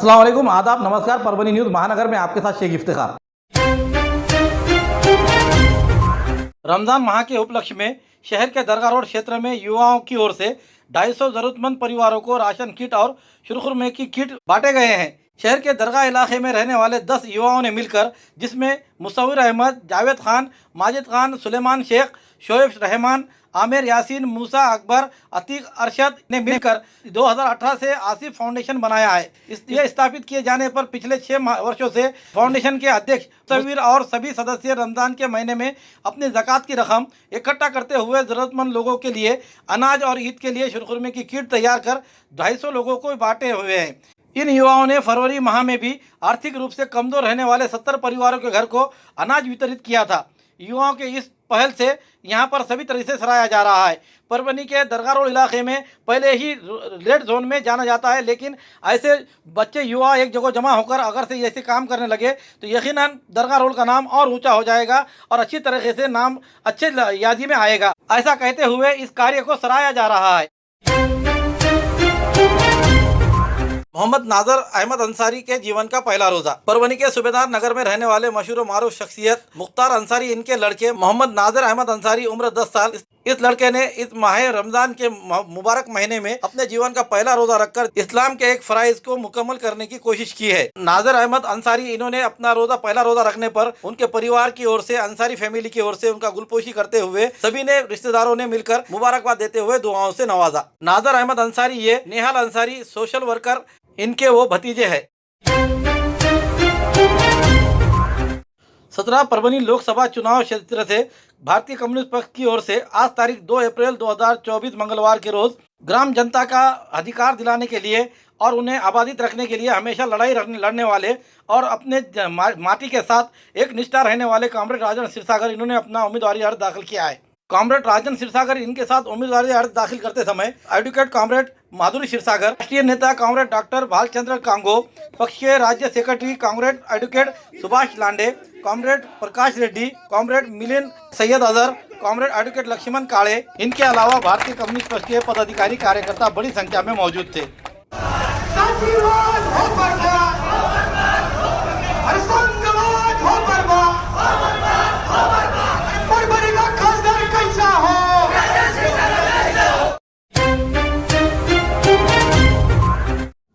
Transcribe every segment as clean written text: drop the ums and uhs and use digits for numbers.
अस्सलाम वालेकुम, आदाब, नमस्कार। परभनी न्यूज़ महानगर में आपके साथ शेख इफ्तिखार। रमज़ान माह के उपलक्ष्य में शहर के दरगाह रोड क्षेत्र में युवाओं की ओर से 250 ज़रूरतमंद परिवारों को राशन किट और शुरखुरमे की किट बांटे गए हैं। शहर के दरगाह इलाके में रहने वाले 10 युवाओं ने मिलकर, जिसमें मुसव्विर अहमद, जावेद खान, माजिद खान, सुलेमान शेख, शोएब रहमान, आमिर यासीन, मूसा अकबर, अतीक अरशद ने मिलकर 2018 से आसिफ फाउंडेशन बनाया है। यह स्थापित किए जाने पर पिछले 6 वर्षों से फाउंडेशन के अध्यक्ष मुसव्विर और सभी सदस्य रमज़ान के महीने में अपनी ज़कात की रकम इकट्ठा करते हुए ज़रूरतमंद लोगों के लिए अनाज और ईद के लिए शुरखुरमे की किट तैयार कर 250 लोगों को बांटे हुए हैं। इन युवाओं ने फरवरी माह में भी आर्थिक रूप से कमज़ोर रहने वाले 70 परिवारों के घर को अनाज वितरित किया था। युवाओं के इस पहल से यहां पर सभी तरह से सराहा जा रहा है। परभनी के दरगाह रोड इलाके में पहले ही रेड जोन में जाना जाता है, लेकिन ऐसे बच्चे युवा एक जगह जमा होकर अगर से ऐसे काम करने लगे तो यकीनन दरगाह रोड का नाम और ऊंचा हो जाएगा और अच्छी तरीके से नाम अच्छे यादी में आएगा। ऐसा कहते हुए इस कार्य को सराहा जा रहा है। मोहम्मद नाजर अहमद अंसारी के जीवन का पहला रोजा। परभनी के सूबेदार नगर में रहने वाले मशहूर व मारूफ शख्सियत मुख्तार अंसारी, इनके लड़के मोहम्मद नाजर अहमद अंसारी, उम्र 10 साल। इस लड़के ने इस माह रमजान के मुबारक महीने में अपने जीवन का पहला रोजा रखकर इस्लाम के एक फराइज को मुकम्मल करने की कोशिश की है। नाजर अहमद अंसारी, इन्होंने अपना पहला रोजा रखने पर उनके परिवार की ओर से, अंसारी फैमिली की ओर से उनका गुलपोशी करते हुए सभी ने, रिश्तेदारों ने मिलकर मुबारकबाद देते हुए दुआओं से नवाजा। नाजर अहमद अंसारी ये नेहाल अंसारी सोशल वर्कर, इनके वो भतीजे हैं। 17 परभनी लोकसभा चुनाव क्षेत्र से भारतीय कम्युनिस्ट पक्ष की ओर से आज तारीख 2 अप्रैल 2024 मंगलवार के रोज ग्राम जनता का अधिकार दिलाने के लिए और उन्हें आबादित रखने के लिए हमेशा लड़ाई लड़ने वाले और अपने माटी के साथ एक निष्ठा रहने वाले कॉमरेड राजन क्षीरसागर, इन्होंने अपना उम्मीदवारी अर्ज दाखिल किया है। कॉमरेड राजन क्षीरसागर, इनके साथ उम्मीदवारी अर्ज दाखिल करते समय एडवोकेट कॉमरेड माधुरी क्षीरसागर, राष्ट्रीय नेता कॉमरेड डॉक्टर भालचंद्र कांगो, पक्ष के राज्य secretary comrade advocate Subhash Lande, comrade Prakash Reddy, comrade Milind Syed Azhar, comrade advocate Laxman Kale, इनके अलावा भारतीय कम्युनिस्ट पक्ष के पदाधिकारी कार्यकर्ता बड़ी संख्या में मौजूद थे।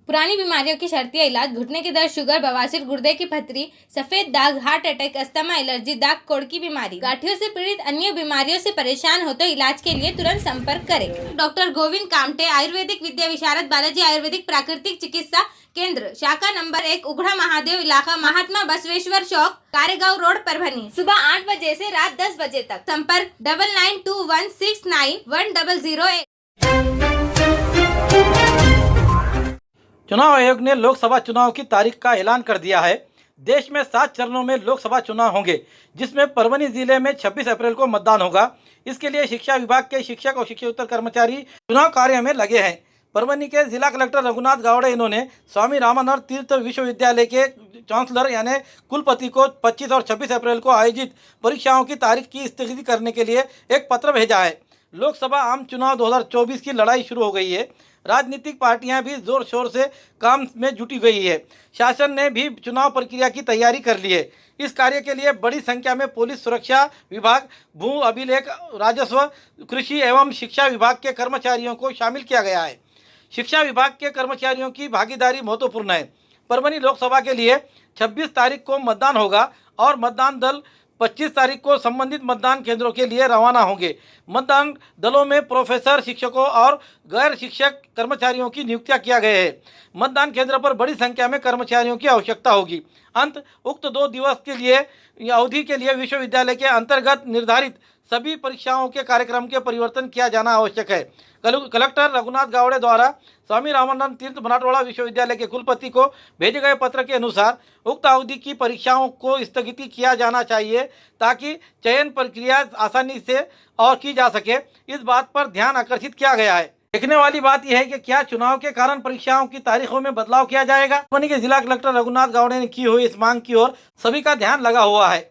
पुरानी बीमारियों की शर्तिया इलाज, घुटने के दर्द, शुगर, बवासीर, गुर्दे की पथरी, सफेद दाग, हार्ट अटैक, अस्थमा, एलर्जी, दाग कोड़ की बीमारी, गांठियों से पीड़ित अन्य बीमारियों से परेशान हो तो इलाज के लिए तुरंत संपर्क करें। डॉक्टर गोविंद कामटे, आयुर्वेदिक विद्या विशारद, बालाजी आयुर्वेदिक प्राकृतिक चिकित्सा केंद्र, शाखा नंबर 1, उघड़ा महादेव इलाका, महात्मा बसवेश्वर चौक, कारेगांव रोड, परभनी। सुबह 8 बजे से रात 10 बजे तक। संपर्क 9921691008। चुनाव आयोग ने लोकसभा चुनाव की तारीख का ऐलान कर दिया है। देश में 7 चरणों में लोकसभा चुनाव होंगे, जिसमें परभनी जिले में 26 अप्रैल को मतदान होगा। इसके लिए शिक्षा विभाग के शिक्षक और शिक्षकोत्तर कर्मचारी चुनाव कार्य में लगे हैं। परभनी के जिला कलेक्टर रघुनाथ गावड़े, इन्होंने स्वामी रामानंद तीर्थ विश्वविद्यालय के चांसलर यानी कुलपति को 25 और 26 अप्रैल को आयोजित परीक्षाओं की तारीख की स्थगित करने के लिए एक पत्र भेजा है। लोकसभा आम चुनाव 2024 की लड़ाई शुरू हो गई है। राजनीतिक पार्टियां भी जोर शोर से काम में जुटी गई है। शासन ने भी चुनाव प्रक्रिया की तैयारी कर ली है। इस कार्य के लिए बड़ी संख्या में पुलिस, सुरक्षा विभाग, भू अभिलेख, राजस्व, कृषि एवं शिक्षा विभाग के कर्मचारियों को शामिल किया गया है। शिक्षा विभाग के कर्मचारियों की भागीदारी महत्वपूर्ण है। परभनी लोकसभा के लिए 26 तारीख को मतदान होगा और मतदान दल 25 तारीख को संबंधित मतदान केंद्रों के लिए रवाना होंगे। मतदान दलों में प्रोफेसर, शिक्षकों और गैर शिक्षक कर्मचारियों की नियुक्तियां किया गए हैं। मतदान केंद्र पर बड़ी संख्या में कर्मचारियों की आवश्यकता होगी। उक्त 2 दिवस के लिए अवधि के लिए विश्वविद्यालय के अंतर्गत निर्धारित सभी परीक्षाओं के कार्यक्रम के परिवर्तन किया जाना आवश्यक है। कलेक्टर रघुनाथ गावड़े द्वारा स्वामी रामानंद तीर्थ मराठवाड़ा विश्वविद्यालय के कुलपति को भेजे गए पत्र के अनुसार उक्त अवधि की परीक्षाओं को स्थगित किया जाना चाहिए, ताकि चयन प्रक्रिया आसानी से और की जा सके। इस बात पर ध्यान आकर्षित किया गया है। देखने वाली बात यह है कि क्या चुनाव के कारण परीक्षाओं की तारीखों में बदलाव किया जाएगा। परभनी के जिला कलेक्टर रघुनाथ गावड़े ने की हुई इस मांग की ओर सभी का ध्यान लगा हुआ है।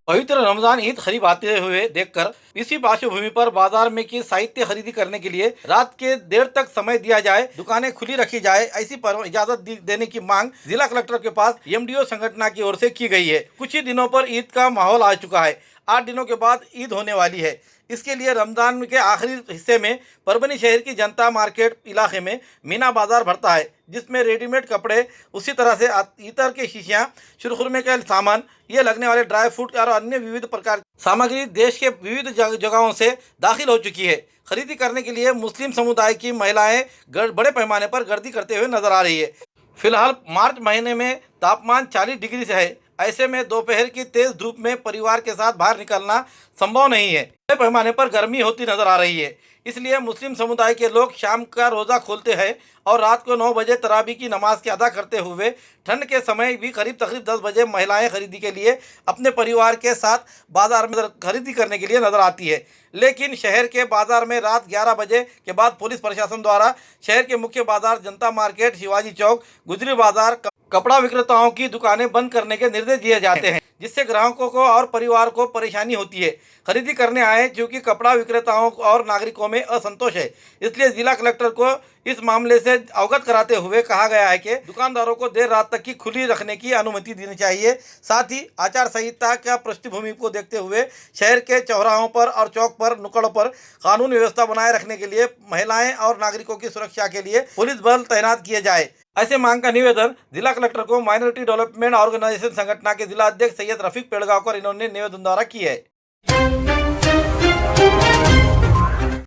पवित्र रमजान ईद करीब आते हुए देखकर इसी पार्श्वभूमि पर बाजार में की साहित्य खरीदी करने के लिए रात के देर तक समय दिया जाए, दुकानें खुली रखी जाए, ऐसी पर इजाजत देने की मांग जिला कलेक्टर के पास एमडीओ संगठन की ओर से की गई है। कुछ ही दिनों पर ईद का माहौल आ चुका है। 8 दिनों के बाद ईद होने वाली है। इसके लिए रमजान के आखिरी हिस्से में परभनी शहर की जनता मार्केट इलाके में मीना बाजार भरता है, जिसमें रेडीमेड कपड़े, उसी तरह से इतर के शीशियाँ, शुरखुरमे के सामान, ये लगने वाले ड्राई फ्रूट और अन्य विविध प्रकार की सामग्री देश के विविध जगहों से दाखिल हो चुकी है। खरीदी करने के लिए मुस्लिम समुदाय की महिलाएं बड़े पैमाने पर गर्दी करते हुए नजर आ रही है। फिलहाल मार्च महीने में तापमान 40 डिग्री से है। ऐसे में दोपहर की तेज धूप में परिवार के साथ बाहर निकलना संभव नहीं है। बड़े पैमाने पर गर्मी होती नजर आ रही है। इसलिए मुस्लिम समुदाय के लोग शाम का रोज़ा खोलते हैं और रात को 9 बजे तरावी की नमाज के अदा करते हुए ठंड के समय भी तकरीब 10 बजे महिलाएं खरीदी के लिए अपने परिवार के साथ बाजार में खरीदी करने के लिए नजर आती है। लेकिन शहर के बाजार में रात 11 बजे के बाद पुलिस प्रशासन द्वारा शहर के मुख्य बाजार, जनता मार्केट, शिवाजी चौक, गुजरी बाजार, कपड़ा विक्रेताओं की दुकानें बंद करने के निर्देश दिए जाते हैं, जिससे ग्राहकों को और परिवार को परेशानी होती है। खरीदी करने आए क्योंकि कपड़ा विक्रेताओं और नागरिकों में असंतोष है। इसलिए जिला कलेक्टर को इस मामले से अवगत कराते हुए कहा गया है कि दुकानदारों को देर रात तक की खुली रखने की अनुमति देनी चाहिए। साथ ही आचार संहिता का पृष्ठभूमि को देखते हुए शहर के चौराहों पर और चौक पर, नुक्कड़ों पर कानून व्यवस्था बनाए रखने के लिए महिलाएं और नागरिकों की सुरक्षा के लिए पुलिस बल तैनात किए जाए। ऐसे मांग का निवेदन जिला कलेक्टर को माइनॉरिटी डेवलपमेंट ऑर्गेनाइजेशन संगठन के जिला अध्यक्ष सैयद रफीक पेड़गांवकर इन्होंने निवेदन द्वारा की है।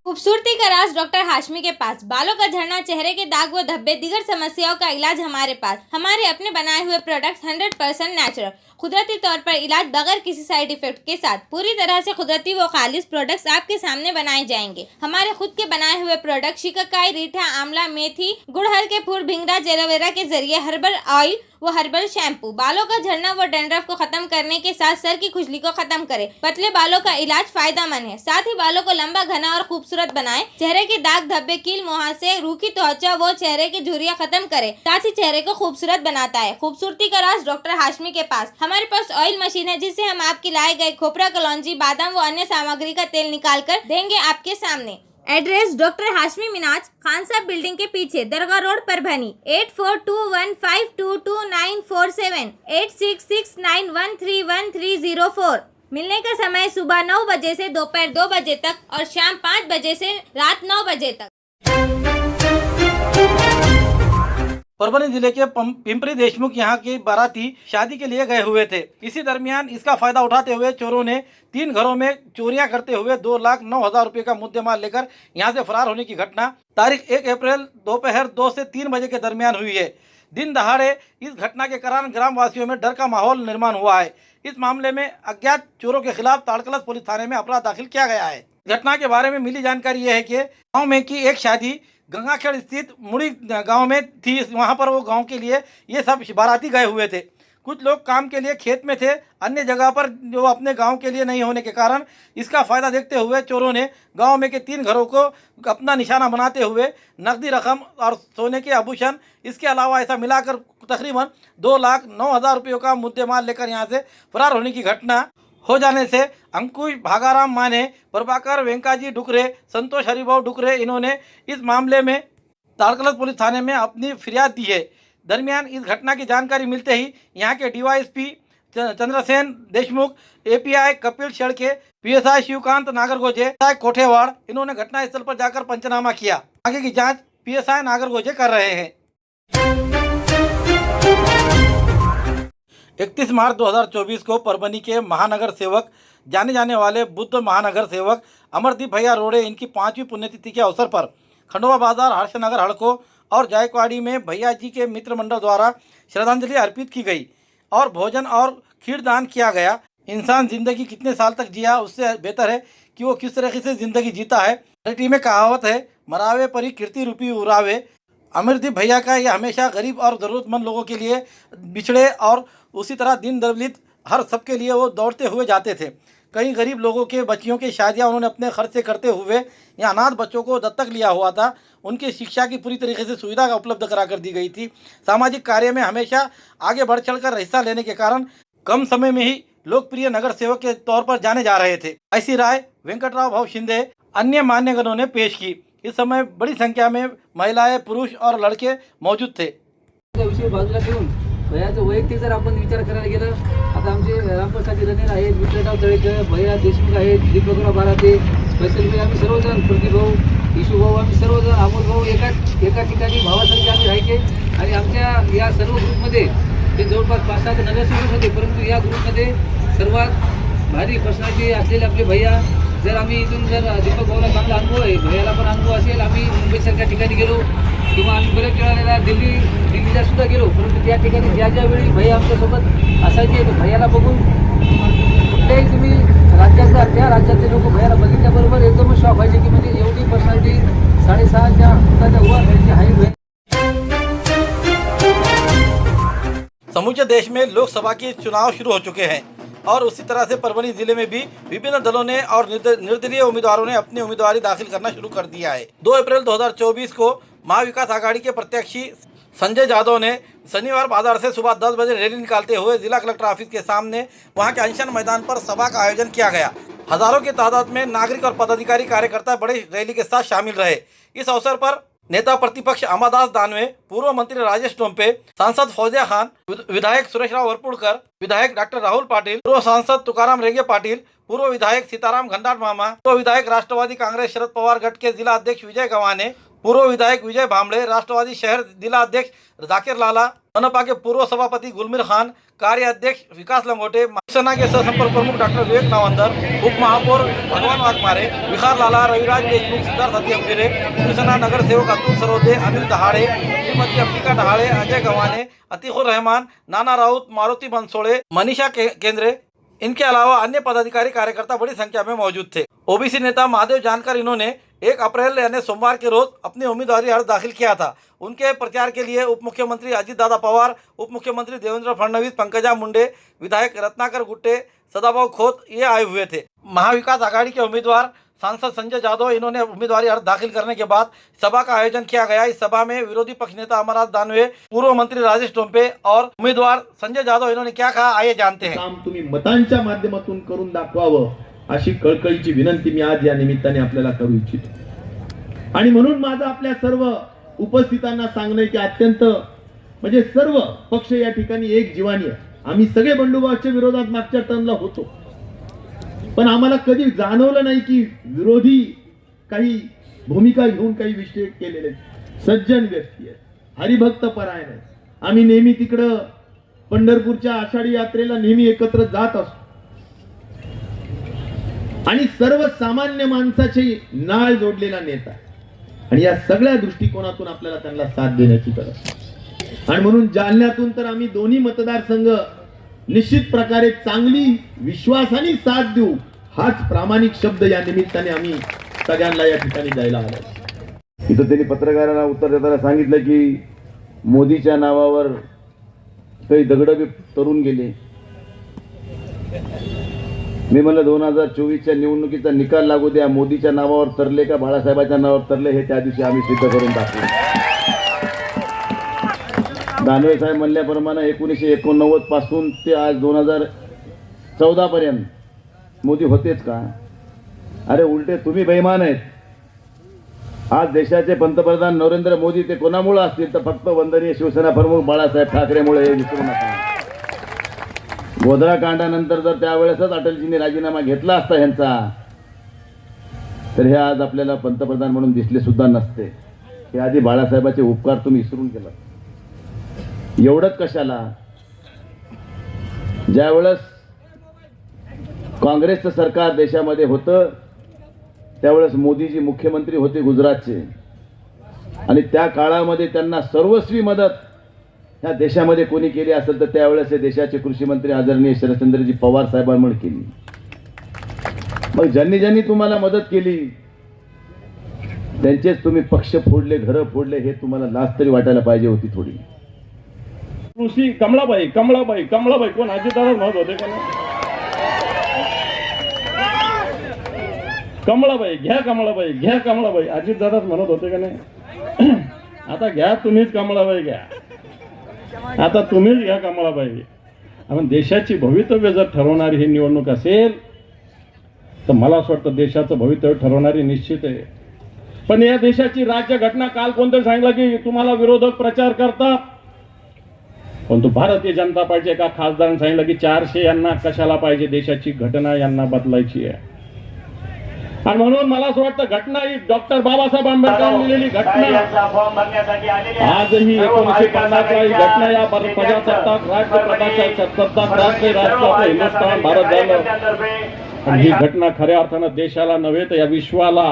खूबसूरती का राज डॉक्टर हाशमी के पास। बालों का झड़ना, चेहरे के दाग व धब्बे, दीगर समस्याओं का इलाज हमारे पास। हमारे अपने बनाए हुए प्रोडक्ट्स 100% नेचुरल, कुदरती तौर पर इलाज बगैर किसी साइड इफेक्ट के साथ पूरी तरह से कुदरती व खालिश प्रोडक्ट्स आपके सामने बनाए जाएंगे। हमारे खुद के बनाए हुए प्रोडक्ट शिकाकाई, रीठा, आंवला, मेथी, गुड़हल के फूल, भिंगरा, एलोवेरा के जरिए हर्बल ऑयल वो हर्बल शैम्पू बालों का झड़ना व डैंड्रफ को खत्म करने के साथ सर की खुजली को खत्म करे। पतले बालों का इलाज फायदेमंद है, साथ ही बालों को लंबा, घना और खूबसूरत बनाए। चेहरे के दाग, धब्बे, कील, मुहासे, रूखी त्वचा वो चेहरे की झुर्रियां खत्म करे, साथ ही चेहरे को खूबसूरत बनाता है। खूबसूरती का राज डॉक्टर हाशमी के पास। हमारे पास ऑयल मशीन है, जिससे हम आपकी लाए गए खोपरा, कलौंजी, बादाम व अन्य सामग्री का तेल निकाल कर देंगे आपके सामने। एड्रेस डॉक्टर हाशमी मिनाज, खान साहब बिल्डिंग के पीछे, दरगाह रोड, परभनी। 8421522947, 8669131304। मिलने का समय सुबह 9 बजे से दोपहर 2 बजे तक और शाम 5 बजे से रात 9 बजे तक। परभनी जिले के पिंपरी देशमुख यहाँ के बाराती शादी के लिए गए हुए थे। इसी दरमियान इसका फायदा उठाते हुए चोरों ने 3 घरों में चोरियां करते हुए 2,09,000 रुपये का मुद्देमाल लेकर यहाँ से फरार होने की घटना तारीख 1 अप्रैल दोपहर 2 से 3 बजे के दरमियान हुई है। दिन दहाड़े इस घटना के कारण ग्रामवासियों में डर का माहौल निर्माण हुआ है। इस मामले में अज्ञात चोरों के खिलाफ ताड़कलस पुलिस थाने में अपराध दाखिल किया गया है। घटना के बारे में मिली जानकारी यह है कि गाँव में की एक शादी गंगाखेड़ स्थित मुड़ी गांव में थी। वहां पर वो गांव के लिए ये सब बाराती गए हुए थे। कुछ लोग काम के लिए खेत में थे, अन्य जगह पर जो अपने गांव के लिए नहीं होने के कारण इसका फ़ायदा देखते हुए चोरों ने गांव में के 3 घरों को अपना निशाना बनाते हुए नकदी रकम और सोने के आभूषण, इसके अलावा ऐसा मिलाकर तकरीबन 2,09,000 रुपयों का मुद्देमाल लेकर यहां से फरार होने की घटना हो जाने से अंकुश भागाराम माने, प्रभाकर वेंकाजी डुकरे, संतोष हरिभाऊ डुकरे, इन्होंने इस मामले में ताड़कलस पुलिस थाने में अपनी फिरियाद दी है। दरमियान इस घटना की जानकारी मिलते ही यहाँ के DYSP Chandrasen Deshmukh, API Kapil Shedke, PSI Shivkant Nagargoje, Kothewad, इन्होंने घटनास्थल पर जाकर पंचनामा किया। आगे की जाँच पीएसआई नागरगोजे कर रहे हैं। 31 मार्च 2024 को परभनी के महानगर सेवक, जाने जाने वाले बुद्ध महानगर सेवक अमरदीप भैया रोड़े, इनकी 5वीं पुण्यतिथि के अवसर पर खंडवा बाजार, हर्षनगर, हड़को और जायकवाड़ी में भैया जी के मित्र मंडल द्वारा श्रद्धांजलि अर्पित की गई और भोजन और खीर दान किया गया। इंसान ज़िंदगी कितने साल तक जिया, उससे बेहतर है कि वो किस तरीके से ज़िंदगी जीता है। मराठी में कहावत है, मरावे परी कीर्ति रूपी उरावे। अमरदीप भैया का ये हमेशा गरीब और ज़रूरतमंद लोगों के लिए, बिछड़े और उसी तरह दीन दलित हर सबके लिए वो दौड़ते हुए जाते थे। कई गरीब लोगों के बच्चियों की शादियां उन्होंने अपने खर्च से करते हुए या अनाथ बच्चों को दत्तक लिया हुआ था। उनकी शिक्षा की पूरी तरीके से सुविधा उपलब्ध करा कर दी गई थी। सामाजिक कार्य में हमेशा आगे बढ़ चढ़ कर हिस्सा लेने के कारण कम समय में ही लोकप्रिय नगर सेवक के तौर पर जाने जा रहे थे। ऐसी राय वेंकटराव भाऊ शिंदे अन्य मान्यगणों ने पेश की। इस समय बड़ी संख्या में महिलाएं, पुरुष और लड़के मौजूद थे। विषय बाजूला ठेवून भैयाचं वैयक्तिक जर आपण विचार करायला गेलं, आता आमचे रामप्रसाद रणेर आहेत, विठ्ठलराव तळेकर, भैया देशमुख आहेत, दीपकराव बाराते, फैसलभाई, आम्ही सर्वजण, प्रतिभाऊ, इशूभाऊ, आम्ही सर्वजण, अमोलभाऊ एका ठिकाणी भावासारखे आम्ही राहायचे. आणि आमच्या या सर्व ग्रुपमध्ये ते जवळपास 5-7 नगरसेवक होते, परंतु या ग्रुपमध्ये सर्वात भारी पर्सनॅलिटी असलेले आपले भैया. जर आम्ही इथून जर दीपक भाऊला चांगला अनुभव आहे, भैयाला पण अनुभव असेल, आम्ही मुंबईसारख्या ठिकाणी गेलो किंवा आम्ही बरेच वेळा दिल्लीला सुद्धा गेलो, परंतु त्या ठिकाणी ज्यावेळी भैया आमच्यासोबत असायचे तर भैयाला बघून कुठल्याही तुम्ही राज्यातल्या त्या राज्यातले लोक भैयाला बघितल्याबरोबर एकदमच शॉक व्हायचे की म्हणजे एवढी पर्सनॅलिटी 6.5 फुटाच्या वर त्यांची हाईट होईल. समूचे देश में लोकसभा के चुनाव शुरू हो चुके हैं और उसी तरह से परभणी जिले में भी विभिन्न दलों ने और निर्दलीय उम्मीदवारों ने अपनी उम्मीदवारी दाखिल करना शुरू कर दिया है। 2 अप्रैल 2024 को महाविकास आघाड़ी के प्रत्याशी संजय जादव ने शनिवार बाजार से सुबह 10 बजे रैली निकालते हुए जिला कलेक्टर ऑफिस के सामने वहां के अनशन मैदान पर सभा का आयोजन किया गया। हजारों की तादाद में नागरिक और पदाधिकारी कार्यकर्ता बड़ी रैली के साथ शामिल रहे। इस अवसर पर नेता प्रतिपक्ष अमरदास दानवे, पूर्व मंत्री राजेश टोम्पे, सांसद फौजिया खान, विधायक सुरेशराव वरपुड़कर, विधायक डॉक्टर राहुल पाटिल, पूर्व सांसद तुकाराम रेगे पाटिल, पूर्व विधायक सीताराम घनदाट मामा, पूर्व विधायक राष्ट्रवादी कांग्रेस शरद पवार गट के जिला अध्यक्ष विजय गवाने, पूर्व विधायक विजय भांबड़े, राष्ट्रवादी शहर जिला अध्यक्ष जाकिर लाला, मनपा के पूर्व सभापति गुलमीर खान, कार्य अध्यक्ष विकास लंगोटे, सेना के सहसंपर्क प्रमुख डॉक्टर विवेक नावंदर, उप महापौर भगवान वाघमारे, विखार लाला, रविराज देशमुख, सिद्धार्थ हत्तीअमगिरे, शिवसेना नगर सेवक अतुल सरोदे, अनिल दहाड़े, श्रीमती अंबिका दहाड़े, अजय गवाने, अतीकुर रहमान, नाना राउत, मारुति बंसोड़े, मनीषा केंद्रे, इनके अलावा अन्य पदाधिकारी कार्यकर्ता बड़ी संख्या में मौजूद थे। ओबीसी नेता महादेव जानकर इन्होंने 1 अप्रैल यानी सोमवार के रोज अपनी उम्मीदवारी अर्ज दाखिल किया था। उनके प्रचार के लिए उप मुख्यमंत्री अजित दादा पवार, उप मुख्यमंत्री देवेंद्र फडणवीस, पंकजा मुंडे, विधायक रत्नाकर गुट्टे, सदाभाऊ खोत ये आए हुए थे। महाविकास आघाड़ी के उम्मीदवार सांसद संजय जादव इन्होंने उम्मीदवारी अर्ज दाखिल करने के बाद सभा का आयोजन किया गया। इस सभा में विरोधी पक्ष नेता अमरदास दानवे, पूर्व मंत्री राजेश टोम्पे और उम्मीदवार संजय जादव इन्होंने क्या कहा आइए जानते हैं। काम तुम्ही मतांच्या माध्यमातून करून दाखवावं अशी कळकळीची विनंती मी आज या निमित्ताने आपल्याला करू इच्छितो। आणि म्हणून माझं आपल्या सर्व उपस्थितांना सांगणं की अत्यंत म्हणजे सर्व पक्ष या ठिकाणी एक जीवानी आहे। आम्ही सगळे बंडूभावाच्या विरोधात मागच्या टर्मला होतो, पण आम्हाला कधी जाणवलं नाही की विरोधी काही भूमिका घेऊन काही विषय केलेले सज्जन व्यक्ती आहेत, हरिभक्त परायण आहेत। आम्ही नेहमी तिकडं पंढरपूरच्या आषाढी यात्रेला नेहमी एकत्र जात असतो आणि सर्वसामान्य माणसाची नाळ जोडलेला नेता आणि या सगळ्या दृष्टिकोनातून आपल्याला त्यांना साथ देण्याची गरज आहे। आणि म्हणून जालन्यातून तर आम्ही दोन्ही मतदारसंघ निश्चित प्रकारे चांगली विश्वासाने साथ देऊ हाच प्रामाणिक शब्द या निमित्ताने आम्ही सगळ्यांना या ठिकाणी द्यायला आलो। इथं त्यांनी पत्रकारांना उत्तर देताना सांगितलं की मोदीच्या नावावर काही दगड बी तरून गेले। मी म्हणलं 2024च्या निवडणुकीचा निकाल लागू द्या, मोदीच्या नावावर तरले का बाळासाहेबांच्या नावावर तरले हे त्या दिवशी आम्ही सिद्ध करून दाखवू। दानवे साहेब म्हणल्याप्रमाणे 1989 पासून ते आज 2014 पर्यंत मोदी होतेच का? अरे उलटे तुम्ही बेईमान आहेत। आज देशाचे पंतप्रधान नरेंद्र मोदी ते कोणामुळे असतील तर फक्त वंदनीय शिवसेना प्रमुख बाळासाहेब ठाकरेमुळे, हे विसरू नका। गोधरा कांडानंतर जर त्यावेळेसच अटलजींनी राजीनामा घेतला असता ह्यांचा तर हे आज आपल्याला पंतप्रधान म्हणून दिसले सुद्धा नसते। हे आधी बाळासाहेबांचे उपकार तुम्ही विसरून गेलात। एवढंच कशाला, ज्यावेळेस काँग्रेसचं सरकार देशामध्ये होतं त्यावेळेस मोदीजी मुख्यमंत्री होते गुजरातचे आणि त्या काळामध्ये त्यांना सर्वस्वी मदत ह्या देशामध्ये कोणी केली असेल तर त्यावेळेस हे देशाचे कृषी मंत्री आदरणीय शरदचंद्रजी पवार साहेबांमुळे केली। मग ज्यांनी ज्यांनी तुम्हाला मदत केली त्यांचेच तुम्ही पक्ष फोडले, घरं फोडले, हे तुम्हाला लाज तरी वाटायला पाहिजे होती थोडी। कृषी कमळाबाई कोण अजितदादा म्हणत होते का नाही? कमळाबाई अजितदादाच म्हणत होते का नाही? आता घ्या तुम्हीच कमळाबाई घ्या, आता तुम्हीच घ्या कमळाबाई। आपण देशाची भवितव्य जर ठरवणारी ही निवडणूक असेल तर मला असं वाटतं देशाचं भवितव्य ठरवणारी निश्चित आहे. पण या देशाची राज्यघटना काल कोणतरी सांगितलं की तुम्हाला विरोधक प्रचार करतात, पण तो भारतीय जनता पार्टी एका खासदारांनी सांगितलं की 400 यांना कशाला पाहिजे, देशाची घटना यांना बदलायची आहे. आणि म्हणून मला असं वाटतं घटना ही डॉक्टर बाबासाहेब आंबेडकरांनी लिहिलेली घटना आजही 1950 ही घटना या प्रजासत्ताक सत्ताक राष्ट्र आपलं हिंदुस्थान भारत झालं. आणि ही घटना खऱ्या अर्थानं देशाला नव्हे तर या विश्वाला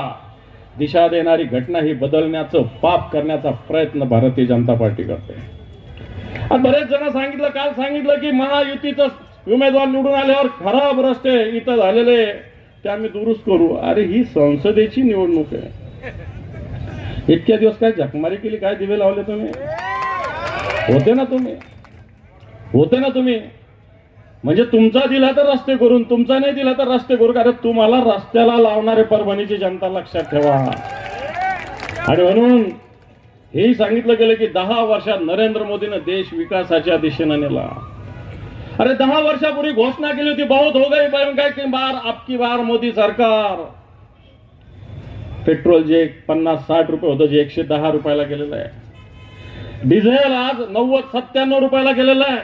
दिशा देणारी घटना ही बदलण्याचं पाप करण्याचा प्रयत्न भारतीय जनता पार्टी करते. आणि बरेच जण काल सांगितलं की महायुतीचं उमेदवार निवडून आल्यावर खराब रस्ते इथं झालेले ते आम्ही दुरुस्त करू. अरे ही संसदेची निवडणूक आहे. इतक्या दिवस काय झकमारी केली, काय दिवे लावले तुम्ही? होते ना तुम्ही म्हणजे तुमचा दिला तर रस्ते करून, तुमचा नाही दिला तर रस्ते करू. अरे तुम्हाला रस्त्याला लावणारे परभणीची जनता लक्षात ठेवा. आणि म्हणून हेही सांगितलं गेलं की 10 वर्षात नरेंद्र मोदीने देश विकासाच्या दिशेने नेला. अरे 10 वर्षापूर्वी घोषणा केली होती बहुत हो गई की बार आपकी बार मोदी सरकार. पेट्रोल जे 50-60 रुपये होतं जे 110 रुपयाला गेलेलं आहे. डिझेल आज 90-97 रुपयाला गेलेलं आहे.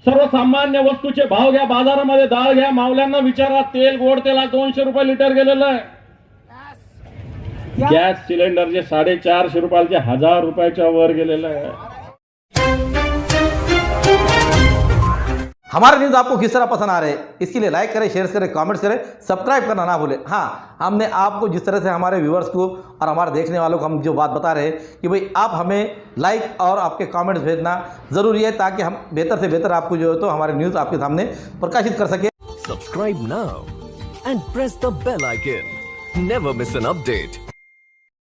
सर्वसामान्य वस्तूचे भाव घ्या, बाजारामध्ये डाळ घ्या, मावल्यांना विचारा, तेल गोड तेल आज 200 रुपये लिटर गेलेलं आहे. गॅस सिलेंडर जे 450 रुपयाचे 1000 रुपयाच्या वर गेलेलं आहे. हमारे न्यूज़ आपको किस तरह पसंद आ रहे हैं, इसके लिए लाइक करें, शेयर करें, कमेंट्स करें, सब्सक्राइब करना ना भूलें. हाँ, हमने आपको जिस तरह से हमारे व्यूअर्स को और हमारे देखने वालों को हम जो बात बता रहे हैं कि भाई आप हमें लाइक और आपके कमेंट्स भेजना ज़रूरी है ताकि हम बेहतर से बेहतर आपको जो है तो हमारे न्यूज़ आपके सामने प्रकाशित कर सकें. Subscribe now and press the bell icon. Never miss an update.